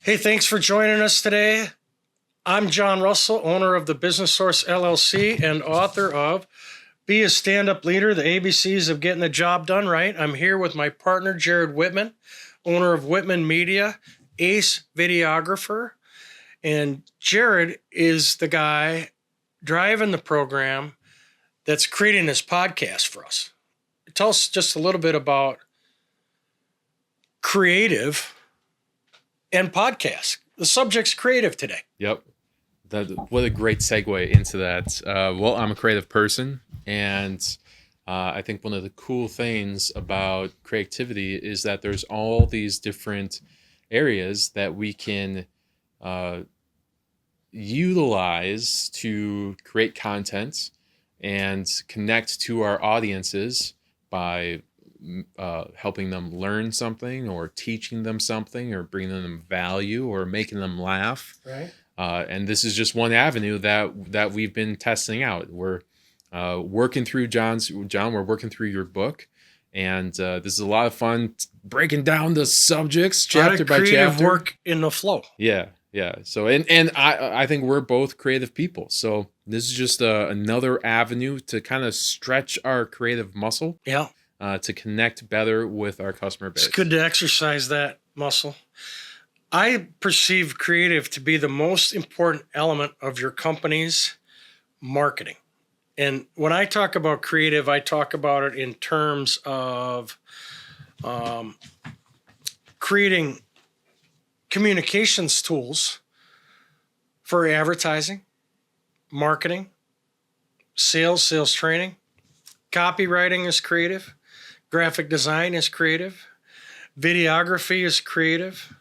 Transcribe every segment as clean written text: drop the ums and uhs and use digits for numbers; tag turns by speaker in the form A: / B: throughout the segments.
A: Hey, thanks for joining us today. I'm John Russell, owner of the Business Source LLC and author of Be a Stand-Up Leader, the ABCs of Getting the Job Done Right. I'm here with my partner, Jared Whitman, owner of Whitman Media, ace videographer. And Jared is the guy driving the program that's creating this podcast for us. Tell us just a little bit about creative and podcast. The subject's creative today.
B: Yep. What a great segue into that. Well, I'm a creative person, and I think one of the cool things about creativity is that there's all these different areas that we can utilize to create content and connect to our audiences by helping them learn something or teaching them something or bringing them value or making them laugh.
A: Right.
B: And this is just one avenue that we've been testing out. We're working through John, we're working through your book. And this is a lot of fun breaking down the subjects chapter by
A: creative
B: chapter.
A: Work in the flow.
B: Yeah. So, and I think we're both creative people. So this is just another avenue to kind of stretch our creative muscle.
A: Yeah.
B: To connect better with our customer base.
A: It's good to exercise that muscle. I perceive creative to be the most important element of your company's marketing. And when I talk about creative, I talk about it in terms of creating communications tools for advertising, marketing, sales training. Copywriting is creative. Graphic design is creative. Videography is creative.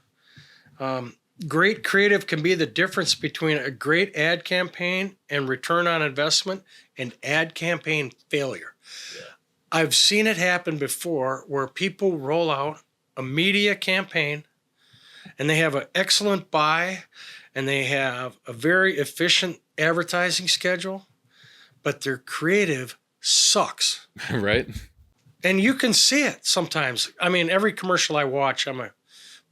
A: Great creative can be the difference between a great ad campaign and return on investment and ad campaign failure. Yeah. I've seen it happen before where people roll out a media campaign and they have an excellent buy and they have a very efficient advertising schedule, but their creative sucks.
B: Right?
A: And you can see it sometimes. I mean, every commercial I watch, I'm a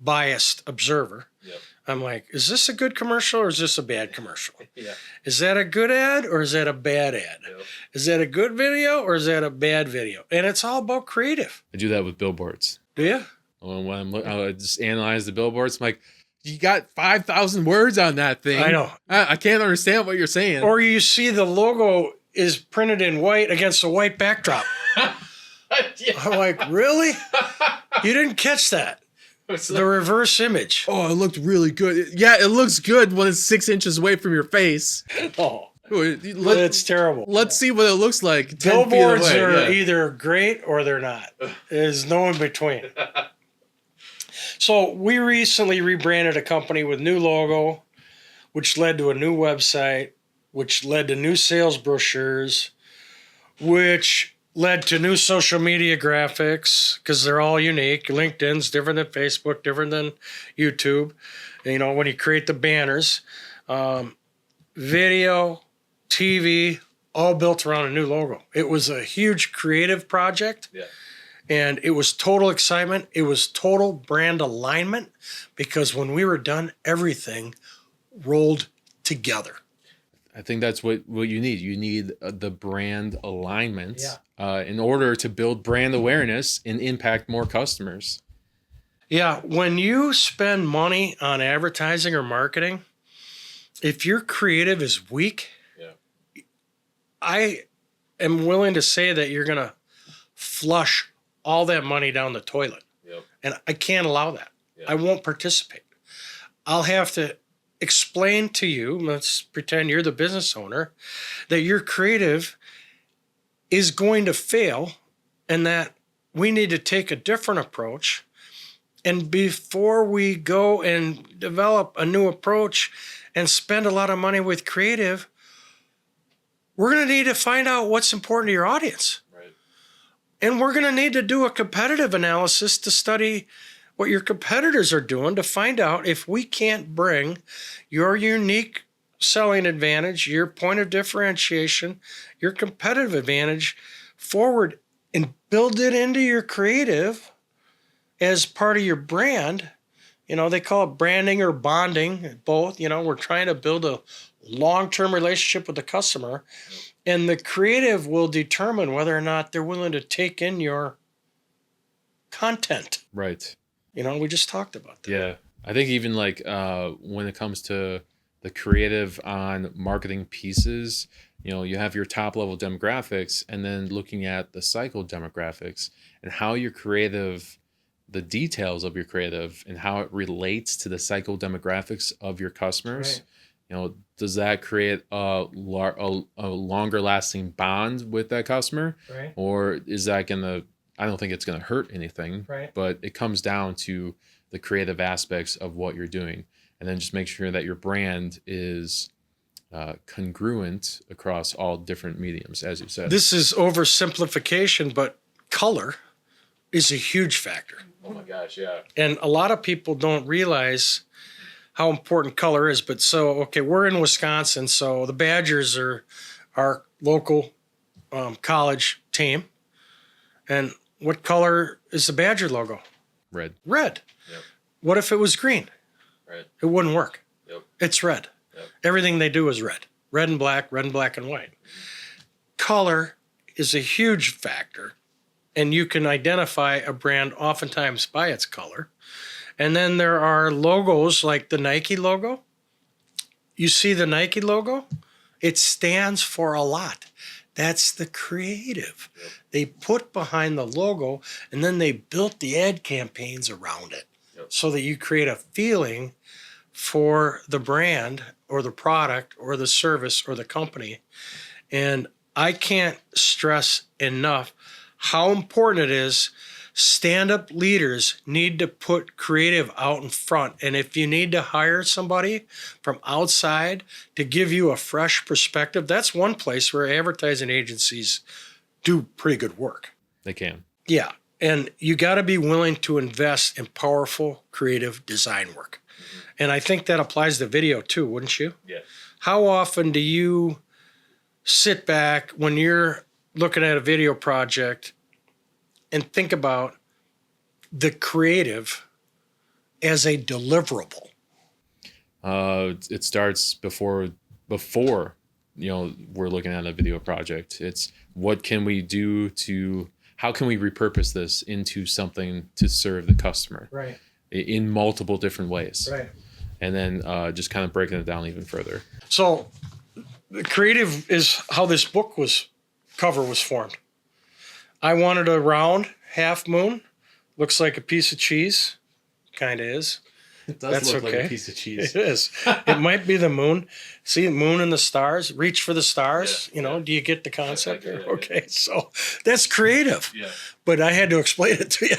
A: biased observer. Yep. I'm like, is this a good commercial or is this a bad commercial? Yeah. Is that a good ad or is that a bad ad? Yep. Is that a good video or is that a bad video? And it's all about creative.
B: I do that with billboards.
A: Do you?
B: When I just analyze the billboards, I'm like, you got 5,000 words on that thing.
A: I know.
B: I can't understand what you're saying.
A: Or you see the logo is printed in white against a white backdrop. Yeah. I'm like, really? You didn't catch that? The reverse image.
B: Oh, it looked really good. Yeah, it looks good when it's 6 inches away from your face.
A: Oh, it's terrible.
B: Let's see what it looks like.
A: Billboards are either great or they're not. There's no in between. So we recently rebranded a company with new logo, which led to a new website, which led to new sales brochures, which led to new social media graphics because they're all unique. LinkedIn's different than Facebook, different than YouTube. You know, when you create the banners, video, TV, all built around a new logo. It was a huge creative project. Yeah. And it was total excitement. It was total brand alignment because when we were done, everything rolled together.
B: I think that's what you need. You need the brand alignment in order to build brand awareness and impact more customers.
A: Yeah. When you spend money on advertising or marketing, if your creative is weak, I am willing to say that you're going to flush all that money down the toilet. Yep. And I can't allow that. Yep. I won't participate. I'll have to explain to you, let's pretend you're the business owner, that your creative is going to fail and that we need to take a different approach. And before we go and develop a new approach and spend a lot of money with creative, we're going to need to find out what's important to your audience. Right. And we're going to need to do a competitive analysis to study what your competitors are doing to find out if we can't bring your unique selling advantage, your point of differentiation, your competitive advantage forward and build it into your creative as part of your brand They call it branding or bonding, both. We're trying to build a long-term relationship with the customer, and the creative will determine whether or not they're willing to take in your content.
B: Right.
A: We just talked about that.
B: Yeah. I think even like when it comes to the creative on marketing pieces, you have your top level demographics, and then looking at the cycle demographics and how your creative, the details of your creative and how it relates to the cycle demographics of your customers.
A: Right.
B: Does that create a longer lasting bond with that customer?
A: Right.
B: Or is that I don't think it's going to hurt anything,
A: right.
B: But it comes down to the creative aspects of what you're doing. And then just make sure that your brand is congruent across all different mediums, as you said.
A: This is oversimplification, but color is a huge factor.
B: Oh my gosh, yeah.
A: And a lot of people don't realize how important color is. But we're in Wisconsin, so the Badgers are our local college team. And what color is the Badger logo?
B: Red.
A: Red.
B: Yep.
A: What if it was green?
B: Red.
A: It wouldn't work.
B: Yep.
A: It's red.
B: Yep.
A: Everything they do is red. Red and black and white. Color is a huge factor, and you can identify a brand oftentimes by its color. And then there are logos like the Nike logo. You see the Nike logo? It stands for a lot. That's the creative.
B: Yep.
A: They put behind the logo, and then they built the ad campaigns around it. Yep. So that you create a feeling for the brand or the product or the service or the company. And I can't stress enough how important it is. Stand-up leaders need to put creative out in front. And if you need to hire somebody from outside to give you a fresh perspective, that's one place where advertising agencies do pretty good work.
B: They can.
A: Yeah. And you got to be willing to invest in powerful creative design work. Mm-hmm. And I think that applies to video too, wouldn't you?
B: Yeah.
A: How often do you sit back when you're looking at a video project and think about the creative as a deliverable?
B: It starts before we're looking at a video project. It's what can we do how can we repurpose this into something to serve the customer?
A: Right.
B: In multiple different ways.
A: Right.
B: And then just kind of breaking it down even further.
A: So the creative is how this cover was formed. I wanted a round half moon. Looks like a piece of cheese. Kind of is.
B: It does look like a piece of cheese.
A: It is. It might be the moon. See the moon and the stars? Reach for the stars.
B: Yeah.
A: Do you get the concept?
B: Yeah.
A: Okay, so that's creative.
B: Yeah.
A: But I had to explain it to you.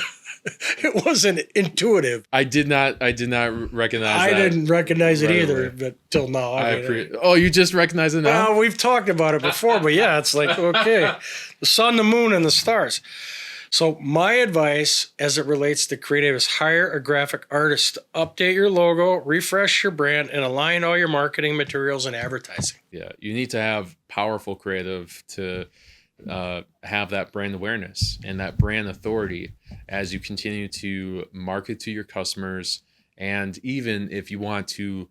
A: It wasn't intuitive.
B: I did not recognize
A: I
B: that.
A: didn't recognize it
B: right
A: either,
B: away.
A: but till now.
B: You just recognize it now?
A: Well, we've talked about it before, but yeah, it's like, okay, the sun, the moon, and the stars. So my advice as it relates to creative is hire a graphic artist to update your logo, refresh your brand, and align all your marketing materials and advertising.
B: Yeah, you need to have powerful creative to have that brand awareness and that brand authority as you continue to market to your customers. And even if you want to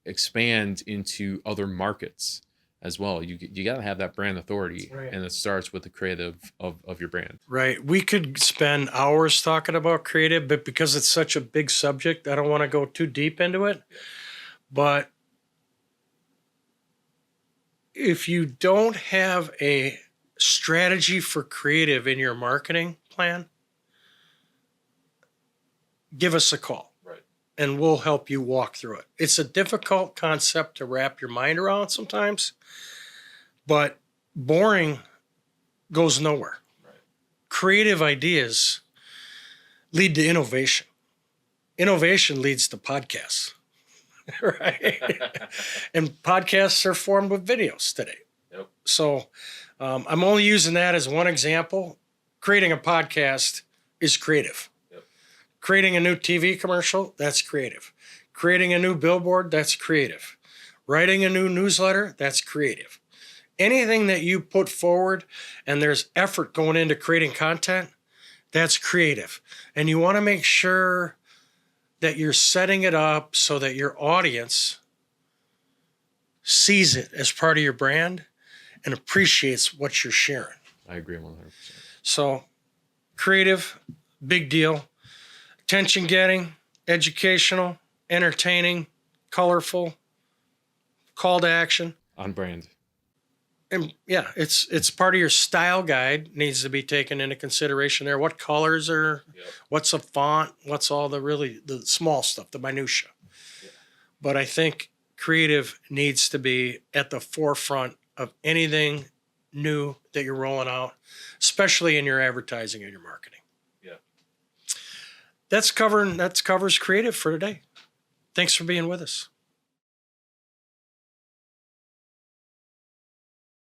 B: expand into other markets as well, you got to have that brand authority. Right. And it starts with the creative of your brand.
A: Right. We could spend hours talking about creative, but because it's such a big subject, I don't want to go too deep into it. But if you don't have a strategy for creative in your marketing plan, give us a call.
B: Right.
A: And we'll help you walk through it. It's a difficult concept to wrap your mind around sometimes, but boring goes nowhere.
B: Right.
A: Creative ideas lead to innovation. Innovation leads to podcasts. Right. And podcasts are formed with videos today.
B: Yep.
A: So I'm only using that as one example. Creating a podcast is creative.
B: Yep.
A: Creating a new TV commercial, that's creative. Creating a new billboard, that's creative. Writing a new newsletter, that's creative. Anything that you put forward and there's effort going into creating content, that's creative. And you want to make sure that you're setting it up so that your audience sees it as part of your brand and appreciates what you're sharing.
B: I agree 100%.
A: So creative, big deal. Attention getting, educational, entertaining, colorful, call to action.
B: On brand.
A: And yeah, it's part of your style guide, needs to be taken into consideration there. What colors are, what's a font, what's all the small stuff, the minutia. But I think creative needs to be at the forefront of anything new that you're rolling out, especially in your advertising and your marketing.
B: Yeah.
A: That covers creative for today. Thanks for being with us.